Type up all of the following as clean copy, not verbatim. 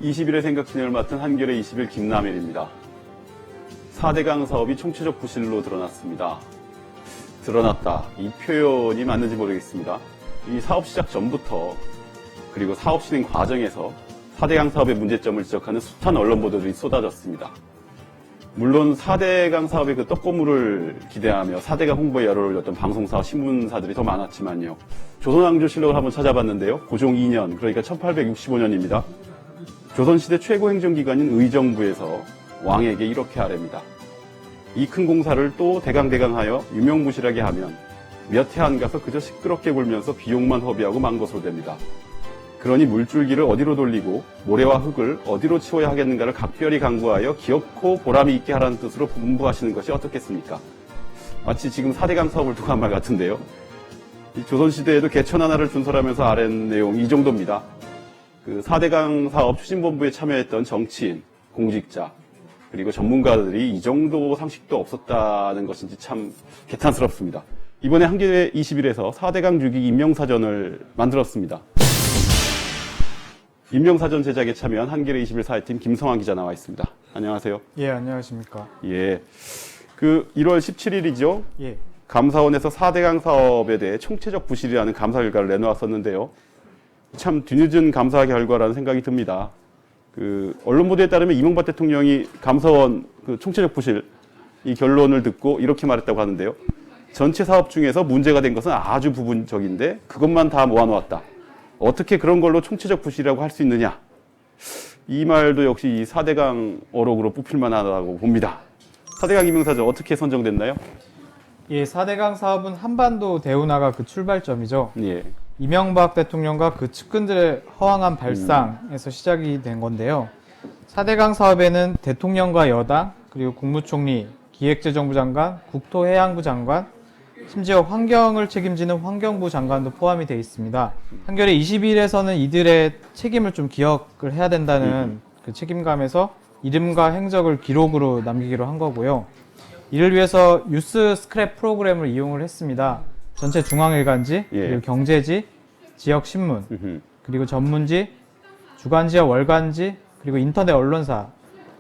20일의 생각 진행을 맡은 한겨레 20일 김남일입니다. 4대강 사업이 총체적 부실로 드러났습니다. 드러났다. 이 표현이 맞는지 모르겠습니다. 이 사업 시작 전부터 그리고 사업 진행 과정에서 4대강 사업의 문제점을 지적하는 숱한 언론 보도들이 쏟아졌습니다. 물론 4대강 사업의 그 떡고물을 기대하며 4대강 홍보에 열을 올렸던 방송사와 신문사들이 더 많았지만요. 조선왕조실록을 한번 찾아봤는데요. 고종 2년, 그러니까 1865년입니다. 조선시대 최고 행정기관인 의정부에서 왕에게 이렇게 아뢰입니다. 이 큰 공사를 또 대강대강하여 유명무실하게 하면 몇 해 안 가서 그저 시끄럽게 굴면서 비용만 허비하고 만 것으로 됩니다. 그러니 물줄기를 어디로 돌리고 모래와 흙을 어디로 치워야 하겠는가를 각별히 강구하여 기업코 보람이 있게 하라는 뜻으로 분부하시는 것이 어떻겠습니까? 마치 지금 4대강 사업을 두고 한 말 같은데요. 이 조선시대에도 개천 하나를 준설하면서 아랜 내용이 이 정도입니다. 그 4대강 사업 추진본부에 참여했던 정치인, 공직자, 그리고 전문가들이 이 정도 상식도 없었다는 것인지 참 개탄스럽습니다. 이번에 한겨레 21에서 4대강 주기 임명사전을 만들었습니다. 임명사전 제작에 참여한 한겨레 21 사회팀 김성환 기자 나와 있습니다. 안녕하세요. 예, 안녕하십니까. 예. 그 1월 17일이죠. 예. 감사원에서 4대강 사업에 대해 총체적 부실이라는 감사 결과를 내놓았었는데요. 참 뒤늦은 감사 결과라는 생각이 듭니다. 그 언론 보도에 따르면 이명박 대통령이 감사원 그 총체적 부실 이 결론을 듣고 이렇게 말했다고 하는데요. 전체 사업 중에서 문제가 된 것은 아주 부분적인데 그것만 다 모아놓았다. 어떻게 그런 걸로 총체적 부실이라고 할 수 있느냐. 이 말도 역시 이 4대강 어록으로 뽑힐 만하다고 봅니다. 4대강 임명사전 어떻게 선정됐나요? 예, 4대강 사업은 한반도 대운하가 그 출발점이죠. 예. 이명박 대통령과 그 측근들의 허황한 발상에서 시작이 된 건데요. 4대강 사업에는 대통령과 여당, 그리고 국무총리, 기획재정부 장관, 국토해양부 장관, 심지어 환경을 책임지는 환경부 장관도 포함이 되어 있습니다. 한겨레 21에서는 이들의 책임을 좀 기억을 해야 된다는 그 책임감에서 이름과 행적을 기록으로 남기기로 한 거고요. 이를 위해서 뉴스 스크랩 프로그램을 이용을 했습니다. 전체 중앙일간지, 그리고 경제지, 지역신문, 그리고 전문지, 주간지와 월간지, 그리고 인터넷 언론사,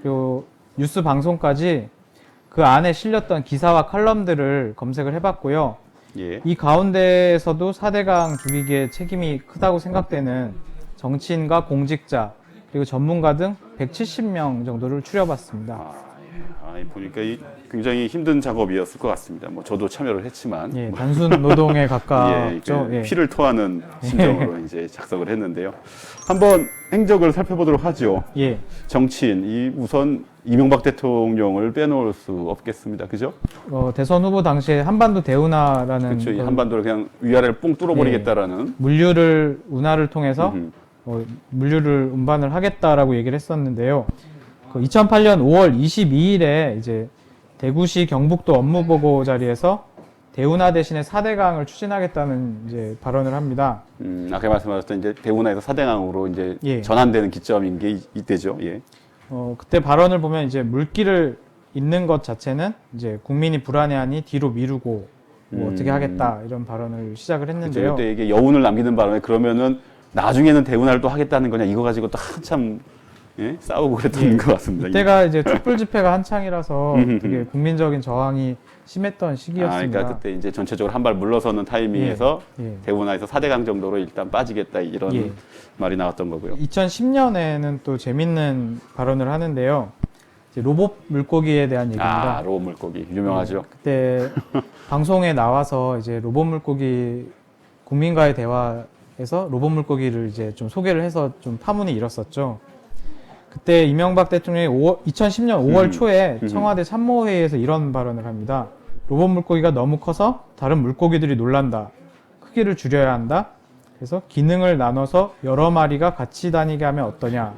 그리고 뉴스 방송까지 그 안에 실렸던 기사와 칼럼들을 검색을 해봤고요. 예. 이 가운데에서도 4대강 주기기에 책임이 크다고 생각되는 정치인과 공직자, 그리고 전문가 등 170명 정도를 추려봤습니다. 보니까 굉장히 힘든 작업이었을 것 같습니다. 뭐 저도 참여를 했지만 예, 단순 노동에 가깝죠. 예, 피를 토하는 심정으로 이제 작성을 했는데요. 한번 행적을 살펴보도록 하죠. 예. 정치인, 이 우선 이명박 대통령을 빼놓을 수 없겠습니다. 그죠? 대선 후보 당시에 한반도 대운하라는 그렇죠. 이 한반도를 그냥 위아래를 뽕 뚫어버리겠다라는 운하를 통해서 물류를 운반을 하겠다라고 얘기를 했었는데요. 2008년 5월 22일에 이제 대구시 경북도 업무보고 자리에서 대운하 대신에 4대강을 추진하겠다는 이제 발언을 합니다. 아까 말씀하셨던 이제 대운하에서 4대강으로 이제 예. 전환되는 기점인 게 이때죠. 예. 그때 발언을 보면 이제 물길을 잇는 것 자체는 이제 국민이 불안해하니 뒤로 미루고 뭐 어떻게 하겠다 이런 발언을 시작을 했는데요. 그때 이게 여운을 남기는 바람에 그러면은 나중에는 대운하를 또 하겠다는 거냐 이거 가지고 또 한참 싸우고 그랬던 것 같습니다. 이때가 이제 촛불 집회가 한창이라서 되게 국민적인 저항이 심했던 시기였습니다. 그러니까 그때 이제 전체적으로 한 발 물러서는 타이밍에서 대운하에서 4대강 정도로 일단 빠지겠다 이런 말이 나왔던 거고요. 2010년에는 또 재밌는 발언을 하는데요. 이제 로봇 물고기에 대한 얘기입니다. 로봇 물고기 유명하죠. 그때 방송에 나와서 이제 로봇 물고기 국민과의 대화에서 로봇 물고기를 이제 좀 소개를 해서 좀 파문이 일었었죠. 그때 이명박 대통령이 2010년 5월 초에 청와대 참모회의에서 이런 발언을 합니다. 로봇 물고기가 너무 커서 다른 물고기들이 놀란다. 크기를 줄여야 한다. 그래서 기능을 나눠서 여러 마리가 같이 다니게 하면 어떠냐.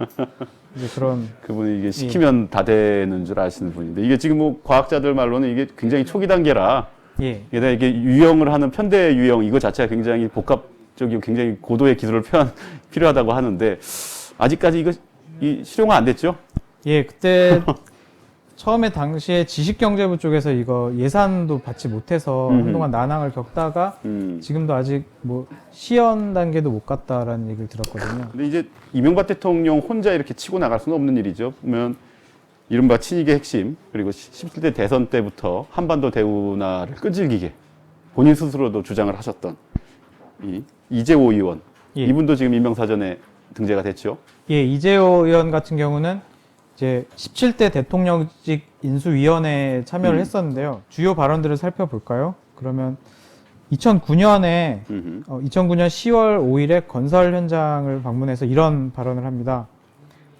이제 그런. 그분이 이게 시키면 다 되는 줄 아시는 분인데 이게 지금 뭐 과학자들 말로는 이게 굉장히 초기 단계라 게다가 이게 유형을 하는 편대 유형 이거 자체가 굉장히 복합적이고 굉장히 고도의 기술을 필요하다고 하는데 아직까지 이거 실용화 안 됐죠? 예, 그때 처음에 당시에 지식경제부 쪽에서 이거 예산도 받지 못해서 한동안 난항을 겪다가 지금도 아직 뭐 시연 단계도 못 갔다라는 얘기를 들었거든요. 근데 이제 이명박 대통령 혼자 이렇게 치고 나갈 수는 없는 일이죠. 보면 이른바 친이계 핵심 그리고 17대 대선 때부터 한반도 대운하를 끈질기게 본인 스스로도 주장을 하셨던 이재호 의원 예. 이분도 지금 임명사전에 등재가 됐죠. 예, 이재호 의원 같은 경우는 이제 17대 대통령직 인수위원회에 참여를 했었는데요. 주요 발언들을 살펴볼까요? 그러면 2009년에 2009년 10월 5일에 건설 현장을 방문해서 이런 발언을 합니다.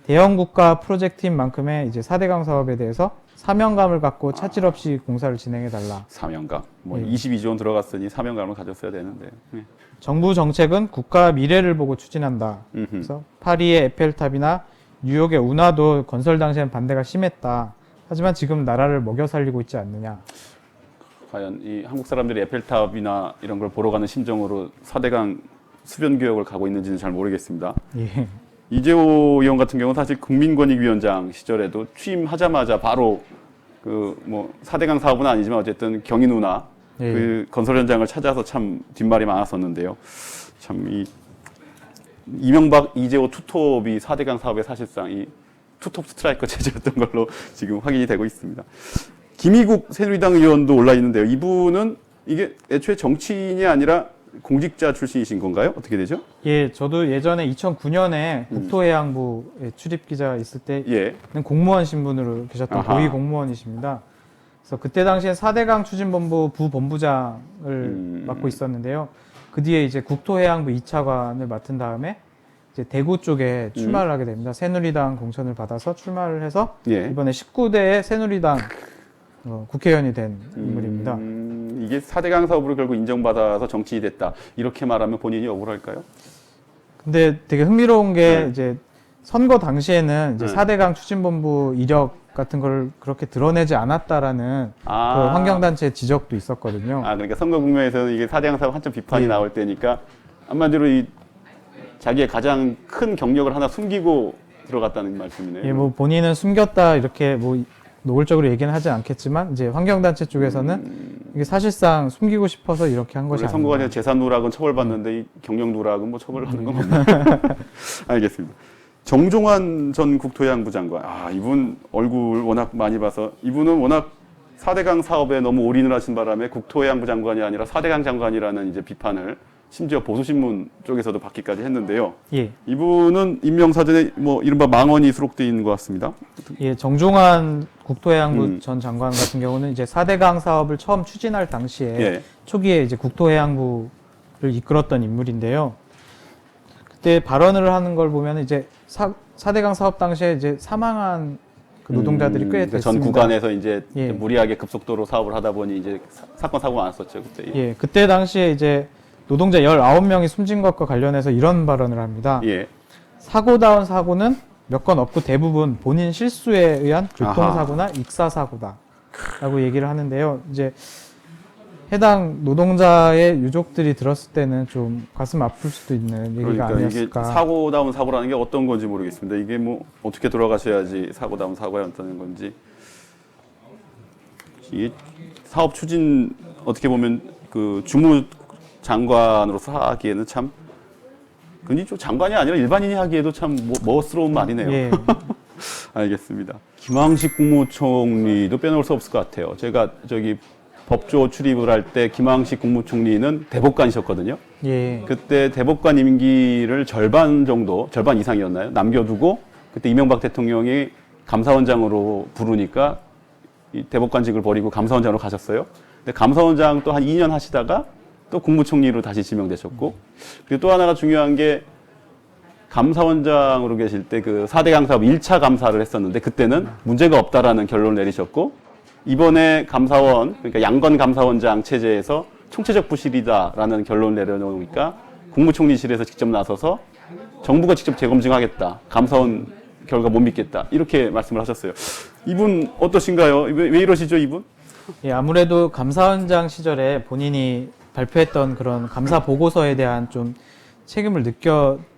대형 국가 프로젝트인 만큼의 이제 4대강 사업에 대해서 사명감을 갖고 차질 없이 공사를 진행해 달라. 사명감. 뭐 예. 22조 원 들어갔으니 사명감을 가졌어야 되는데. 예. 정부 정책은 국가 미래를 보고 추진한다. 음흠. 그래서 파리의 에펠탑이나 뉴욕의 운하도 건설 당시엔 반대가 심했다. 하지만 지금 나라를 먹여 살리고 있지 않느냐. 과연 이 한국 사람들이 에펠탑이나 이런 걸 보러 가는 심정으로 4대강 수변 교역을 가고 있는지는 잘 모르겠습니다. 예. 이재호 의원 같은 경우는 사실 국민권익위원장 시절에도 취임하자마자 바로 그 뭐 4대강 사업은 아니지만 어쨌든 경인 운하 예. 그 건설 현장을 찾아서 참 뒷말이 많았었는데요. 참 이 이명박 이재호 투톱이 4대강 사업의 사실상 이 투톱 스트라이커 체제였던 걸로 지금 확인이 되고 있습니다. 김희국 새누리당 의원도 올라 있는데요. 이분은 이게 애초에 정치인이 아니라 공직자 출신이신 건가요? 어떻게 되죠? 예, 저도 예전에 2009년에 국토해양부에 출입 기자 있을 때는 예. 공무원 신분으로 계셨던 아하. 고위 공무원이십니다. 그래서 그때 당시에 4대강 추진본부 부본부장을 맡고 있었는데요. 그 뒤에 이제 국토해양부 2차관을 맡은 다음에 이제 대구 쪽에 출마를 하게 됩니다. 새누리당 공천을 받아서 출마를 해서 예. 이번에 19대 새누리당 국회의원이 된 인물입니다. 이게 4대강 사업으로 결국 인정받아서 정치인이 됐다. 이렇게 말하면 본인이 억울할까요? 근데 되게 흥미로운 게 네. 이제 선거 당시에는 이제 네. 4대강 추진본부 이력 같은 걸 그렇게 드러내지 않았다라는 그 환경단체 지적도 있었거든요. 그러니까 선거 국면에서는 이게 4대강 사업 한참 비판이 예. 나올 때니까 한마디로 이 자기의 가장 큰 경력을 하나 숨기고 들어갔다는 말씀이네요. 예, 뭐 본인은 숨겼다 이렇게 뭐 노골적으로 얘기는 하지 않겠지만 이제 환경단체 쪽에서는 이게 사실상 숨기고 싶어서 이렇게 한 것이 원래 선거가 아니냐. 아니라 재산 누락은 처벌받는데 이 경력 누락은 뭐 처벌하는 건 없나요? 알겠습니다. 정종환 전 국토해양부 장관. 이분 얼굴 워낙 많이 봐서 이분은 워낙 4대강 사업에 너무 올인을 하신 바람에 국토해양부 장관이 아니라 4대강 장관이라는 이제 비판을 심지어 보수신문 쪽에서도 받기까지 했는데요. 예. 이분은 임명사전에 뭐 이른바 망언이 수록되어 있는 것 같습니다. 예, 정종환 국토해양부 전 장관 같은 경우는 이제 4대강 사업을 처음 추진할 당시에 예. 초기에 이제 국토해양부를 이끌었던 인물인데요. 그때 발언을 하는 걸 보면 이제 4대강 사업 당시에 이제 사망한 그 노동자들이 꽤 그러니까 됐습니다. 전 구간에서 이제 예. 무리하게 급속도로 사업을 하다 보니 이제 사건 사고가 많았었죠 그때. 예, 그때 당시에 이제 노동자 19명이 숨진 것과 관련해서 이런 발언을 합니다. 예. 사고다운 사고는 몇 건 없고 대부분 본인 실수에 의한 교통사고나 익사사고다. 라고 얘기를 하는데요. 이제 해당 노동자의 유족들이 들었을 때는 좀 가슴 아플 수도 있는 얘기가 그러니까 아니었을까. 이게 사고다운 사고라는 게 어떤 건지 모르겠습니다. 이게 뭐 어떻게 돌아가셔야지 사고다운 사고였다는 건지. 이게 사업 추진 어떻게 보면 그 주무 장관으로서 하기에는 참 근데 좀 장관이 아니라 일반인이 하기에도 참 멋스러운 말이네요. 예. 알겠습니다. 김황식 국무총리도 빼놓을 수 없을 것 같아요. 제가 저기 법조 출입을 할 때 김황식 국무총리는 대법관이셨거든요. 예. 그때 대법관 임기를 절반 정도, 절반 이상이었나요? 남겨두고 그때 이명박 대통령이 감사원장으로 부르니까 이 대법관직을 버리고 감사원장으로 가셨어요. 근데 감사원장 또 한 2년 하시다가 또 국무총리로 다시 지명되셨고, 그리고 또 하나가 중요한 게 감사원장으로 계실 때 그 4대강 사업 1차 감사를 했었는데 그때는 문제가 없다라는 결론을 내리셨고, 이번에 감사원, 그러니까 양건 감사원장 체제에서 총체적 부실이다라는 결론을 내려놓으니까 국무총리실에서 직접 나서서 정부가 직접 재검증하겠다. 감사원 결과 못 믿겠다. 이렇게 말씀을 하셨어요. 이분 어떠신가요? 왜 이러시죠, 이분? 예, 아무래도 감사원장 시절에 본인이 발표했던 그런 감사 보고서에 대한 좀 책임을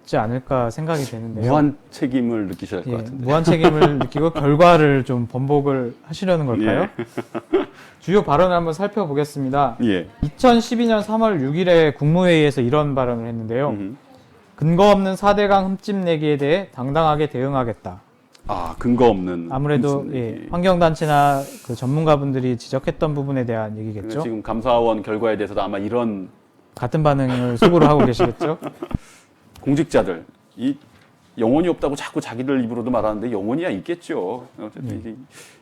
있지 않을까 생각이 되는데요. 무한 책임을 느끼셔야 할 것 예, 같은데. 무한 책임을 느끼고 결과를 좀 번복을 하시려는 걸까요? 주요 발언을 한번 살펴보겠습니다. 예. 2012년 3월 6일에 국무회의에서 이런 발언을 했는데요. 근거 없는 4대강 흠집 내기에 대해 당당하게 대응하겠다. 아, 근거 없는. 아무래도 흠집 예, 내기. 환경단체나 그 전문가분들이 지적했던 부분에 대한 그러니까 얘기겠죠. 지금 감사원 결과에 대해서도 아마 이런 같은 반응을 속으로 하고 계시겠죠. 공직자들, 이 영혼이 없다고 자꾸 자기들 입으로도 말하는데 영혼이야 있겠죠. 어쨌든 이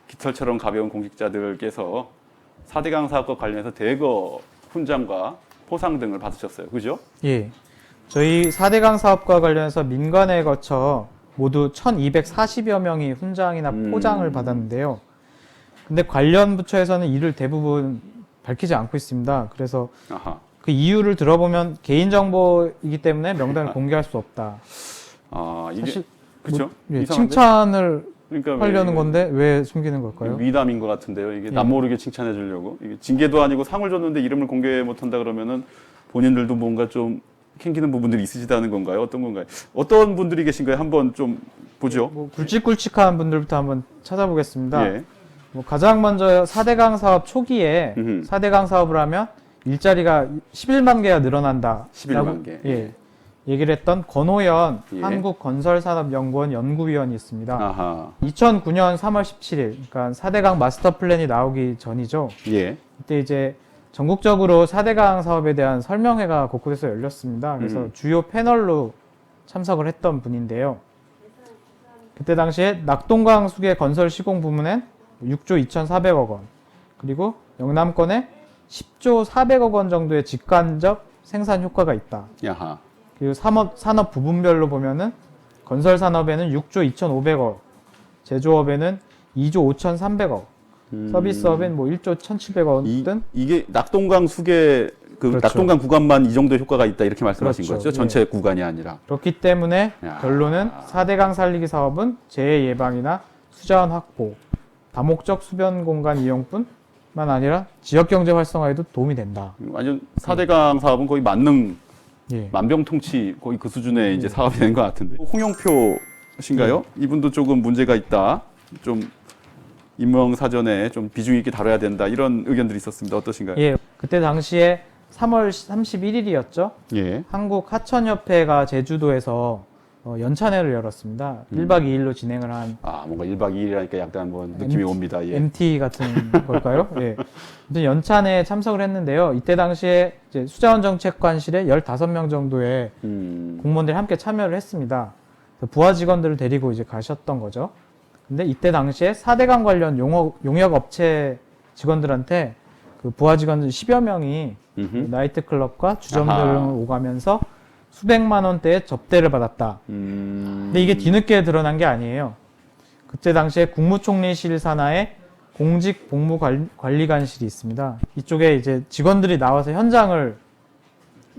깃털처럼 가벼운 공직자들께서 4대강 사업과 관련해서 대거 훈장과 포상 등을 받으셨어요. 그죠? 예. 저희 4대강 사업과 관련해서 민간에 거쳐 모두 1240여 명이 훈장이나 포장을 받았는데요. 근데 관련 부처에서는 이를 대부분 밝히지 않고 있습니다. 그래서 아하. 그 이유를 들어보면 개인정보이기 때문에 명단을 공개할 수 없다. 아, 이게 사실 그렇죠? 예, 이상한데? 칭찬을 그러니까 하려는 건데 왜 숨기는 걸까요? 위담인 것 같은데요. 이게 남모르게 칭찬해 주려고. 이게 징계도 아니고 상을 줬는데 이름을 공개 못 한다 그러면은 본인들도 뭔가 좀 캥기는 부분들이 있으시다는 건가요? 어떤 건가요? 어떤 분들이 계신가요? 한번 좀 보죠. 뭐 굵직굵직한 분들부터 한번 찾아보겠습니다. 예. 뭐 가장 먼저 4대강 사업 초기에 음흠. 4대강 사업을 하면 일자리가 11만 개가 늘어난다. 11만 개. 예. 얘기를 했던 권호연 예. 한국건설산업연구원 연구위원이 있습니다. 아하. 2009년 3월 17일, 그러니까 4대강 마스터 플랜이 나오기 전이죠. 예. 이때 이제 전국적으로 4대강 사업에 대한 설명회가 곳곳에서 열렸습니다. 그래서 주요 패널로 참석을 했던 분인데요. 그때 당시에 낙동강 수계 건설 시공 부문엔 6조 2,400억 원, 그리고 영남권에 10조 400억 원 정도의 직간접 생산 효과가 있다. 야하. 그리고 산업 부분별로 보면은 건설 산업에는 6조 2,500억, 제조업에는 2조 5,300억, 서비스업엔 뭐 1조 1,700억 등. 이게 낙동강 수계 그 그렇죠. 낙동강 구간만 이 정도 효과가 있다 이렇게 말씀하신 그렇죠. 거죠? 전체 구간이 아니라. 그렇기 때문에 야. 결론은 4대강 살리기 사업은 재해 예방이나 수자원 확보, 다목적 수변 공간 이용뿐만 아니라 지역 경제 활성화에도 도움이 된다. 완전 4대강 사업은 거의 만능 예. 만병통치 거의 그 수준의 이제 사업이 된 것 같은데. 홍영표신가요? 이분도 조금 문제가 있다. 좀 임명사전에 좀 비중 있게 다뤄야 된다. 이런 의견들이 있었습니다. 어떠신가요? 예. 그때 당시에 3월 31일이었죠. 예. 한국 하천협회가 제주도에서 연찬회를 열었습니다. 1박 2일로 진행을 한 아, 뭔가 1박 2일이라니까 약간 뭐 느낌이 옵니다. 예. MT 같은 걸까요? 예. 아무튼 연찬회에 참석을 했는데요. 이때 당시에 이제 수자원정책관실에 15명 정도의 공무원들이 함께 참여를 했습니다. 그래서 부하 직원들을 데리고 이제 가셨던 거죠. 근데 이때 당시에 4대강 관련 용역 업체 직원들한테 그 부하 직원들 10여 명이 나이트클럽과 주점들을 아하. 오가면서 수백만 원대의 접대를 받았다. 근데 이게 뒤늦게 드러난 게 아니에요. 그때 당시에 국무총리실 산하에 공직복무관리관실이 있습니다. 이쪽에 이제 직원들이 나와서 현장을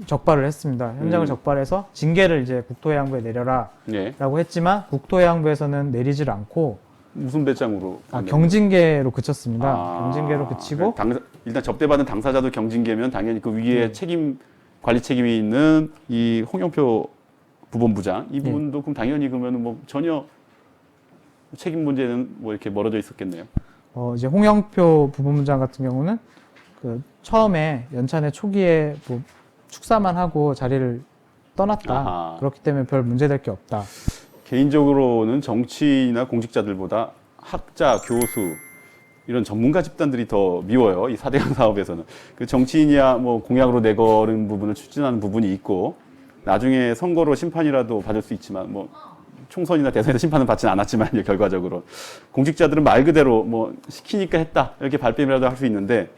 적발을 했습니다. 현장을 적발해서 징계를 이제 국토해양부에 내려라 예. 라고 했지만 국토해양부에서는 내리질 않고 무슨 배짱으로? 경징계로 그쳤습니다. 경징계로 그치고 일단 접대받은 당사자도 경징계면 당연히 그 위에 관리 책임이 있는 이 홍영표 부본부장 이 부분도 그럼 당연히 그러면 뭐 전혀 책임 문제는 뭐 이렇게 멀어져 있었겠네요. 이제 홍영표 부본부장 같은 경우는 그 처음에 연찬회 초기에 뭐 축사만 하고 자리를 떠났다. 아하. 그렇기 때문에 별 문제될 게 없다. 개인적으로는 정치인이나 공직자들보다 학자, 교수 이런 전문가 집단들이 더 미워요. 이 4대강 사업에서는. 그 정치인이야 뭐 공약으로 내걸은 부분을 추진하는 부분이 있고 나중에 선거로 심판이라도 받을 수 있지만 뭐 총선이나 대선에서 심판은 받지는 않았지만 이제 결과적으로 공직자들은 말 그대로 뭐 시키니까 했다 이렇게 발뺌이라도 할 수 있는데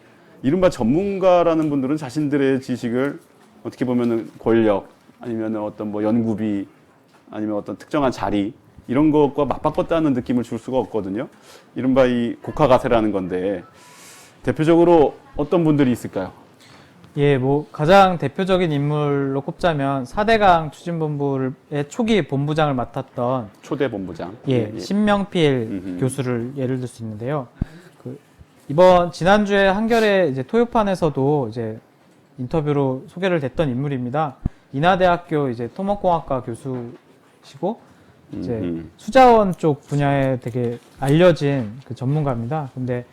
이른바 전문가라는 분들은 자신들의 지식을 어떻게 보면은 권력 아니면 어떤 뭐 연구비 아니면 어떤 특정한 자리 이런 것과 맞바꿨다는 느낌을 줄 수가 없거든요. 이른바 이 국화가세라는 건데 대표적으로 어떤 분들이 있을까요? 예, 뭐 가장 대표적인 인물로 꼽자면 4대강 추진본부의 초기 본부장을 맡았던 초대 본부장. 신명필 교수를 예를 들 수 있는데요. 이번 지난주에 한겨레 이제 토요판에서도 이제 인터뷰로 소개를 됐던 인물입니다. 인하대학교 이제 토목공학과 교수시고 이제 수자원 쪽 분야에 되게 알려진 그 전문가입니다. 근데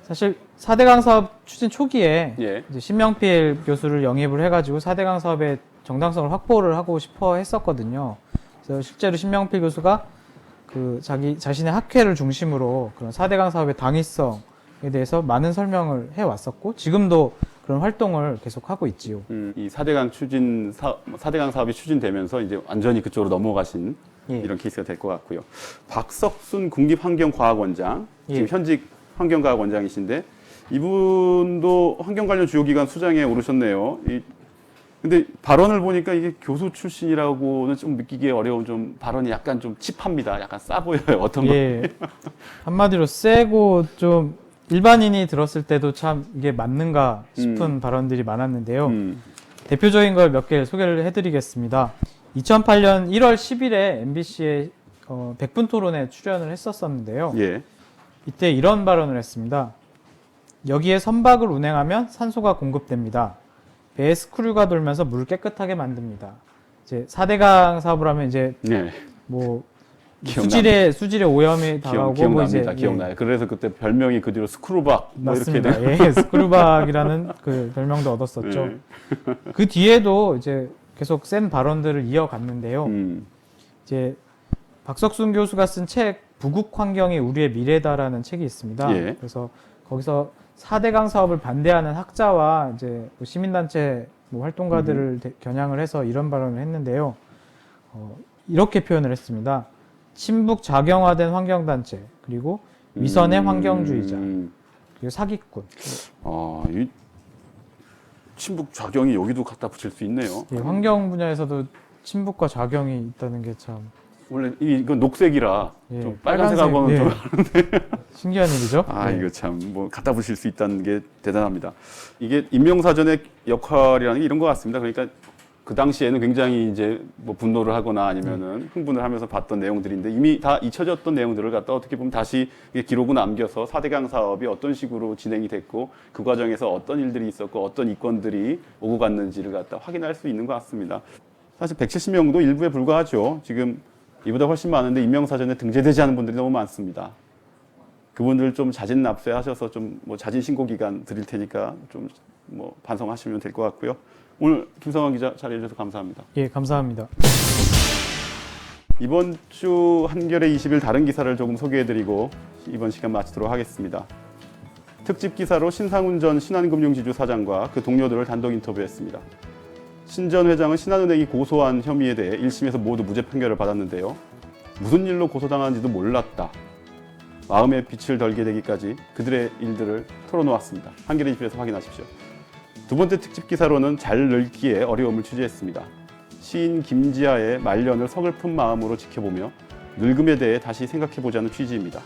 사실 4대강 사업 추진 초기에 예. 이제 신명필 교수를 영입을 해가지고 4대강 사업의 정당성을 확보를 하고 싶어 했었거든요. 그래서 실제로 신명필 교수가 그 자신의 학회를 중심으로 그런 4대강 사업의 당위성에 대해서 많은 설명을 해왔었고 지금도 그런 활동을 계속 하고 있지요. 이 4대강 사업이 추진되면서 이제 완전히 그쪽으로 넘어가신 예. 이런 케이스가 될 것 같고요. 박석순 국립환경과학원장, 예. 지금 현직 환경과학원장이신데 이분도 환경 관련 주요기관 수장에 오르셨네요. 근데 발언을 보니까 이게 교수 출신이라고는 좀 믿기기 어려운 좀 발언이 약간 좀 칩합니다. 약간 싸 보여요. 어떤 거? 예. 한마디로 세고 좀 일반인이 들었을 때도 참 이게 맞는가 싶은 발언들이 많았는데요. 대표적인 걸 몇 개 소개를 해드리겠습니다. 2008년 1월 10일에 MBC의 100분 토론에 출연을 했었는데요. 예. 이때 이런 발언을 했습니다. 여기에 선박을 운행하면 산소가 공급됩니다. 배에 스크류가 돌면서 물을 깨끗하게 만듭니다. 이제 4대강 사업을 하면 이제 네. 뭐 기억납니다. 수질의 오염이 당하고 뭐 이제 기억납니다. 기억나요. 그래서 그때 별명이 그 뒤로 스크루박 뭐 이렇게 맞습니다. 돼요. 예, 스크루박이라는 그 별명도 얻었었죠. 네. 그 뒤에도 이제 계속 센 발언들을 이어갔는데요. 이제 박석순 교수가 쓴 책 부국 환경이 우리의 미래다라는 책이 있습니다. 예. 그래서 거기서 4대강 사업을 반대하는 학자와 이제 뭐 시민단체 뭐 활동가들을 겨냥을 해서 이런 발언을 했는데요. 이렇게 표현을 했습니다. 친북 작용화된 환경단체 그리고 위선의 환경주의자 그리고 사기꾼. 이 친북 좌경이 여기도 갖다 붙일 수 있네요. 예, 환경 분야에서도 친북과 좌경이 있다는 게 참 원래 이건 녹색이라 예, 좀 빨간색하고는 예, 좀 신기한 일이죠. 네. 이거 참 뭐 갖다 붙일 수 있다는 게 대단합니다. 이게 임명사전의 역할이라는 게 이런 것 같습니다. 그러니까 그 당시에는 굉장히 이제 뭐 분노를 하거나 아니면은 흥분을 하면서 봤던 내용들인데 이미 다 잊혀졌던 내용들을 갖다 어떻게 보면 다시 기록을 남겨서 4대강 사업이 어떤 식으로 진행이 됐고 그 과정에서 어떤 일들이 있었고 어떤 이권들이 오고 갔는지를 갖다 확인할 수 있는 것 같습니다. 사실 170명도 일부에 불과하죠. 지금 이보다 훨씬 많은데 임명사전에 등재되지 않은 분들이 너무 많습니다. 그분들 좀 자진 납세하셔서 좀 뭐 자진 신고 기간 드릴 테니까 좀 뭐 반성하시면 될 것 같고요. 오늘 김성환 기자 자리해 주셔서 감사합니다. 예, 감사합니다. 이번 주 한겨레 20일 다른 기사를 조금 소개해드리고 이번 시간 마치도록 하겠습니다. 특집 기사로 신상훈 전 신한금융지주 사장과 그 동료들을 단독 인터뷰했습니다. 신 전 회장은 신한은행이 고소한 혐의에 대해 1심에서 모두 무죄 판결을 받았는데요. 무슨 일로 고소당하는지도 몰랐다. 마음의 빛을 덜게 되기까지 그들의 일들을 털어놓았습니다. 한겨레 20일에서 확인하십시오. 두 번째 특집 기사로는 잘 늙기에 어려움을 취재했습니다. 시인 김지아의 말년을 서글픈 마음으로 지켜보며 늙음에 대해 다시 생각해보자는 취지입니다.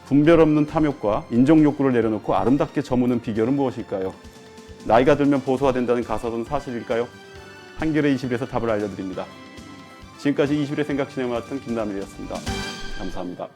분별 없는 탐욕과 인정 욕구를 내려놓고 아름답게 저무는 비결은 무엇일까요? 나이가 들면 보수화된다는 가설은 사실일까요? 한겨레 20일에서 답을 알려드립니다. 지금까지 20일의 생각 진행을 맡은 김남일이었습니다. 감사합니다.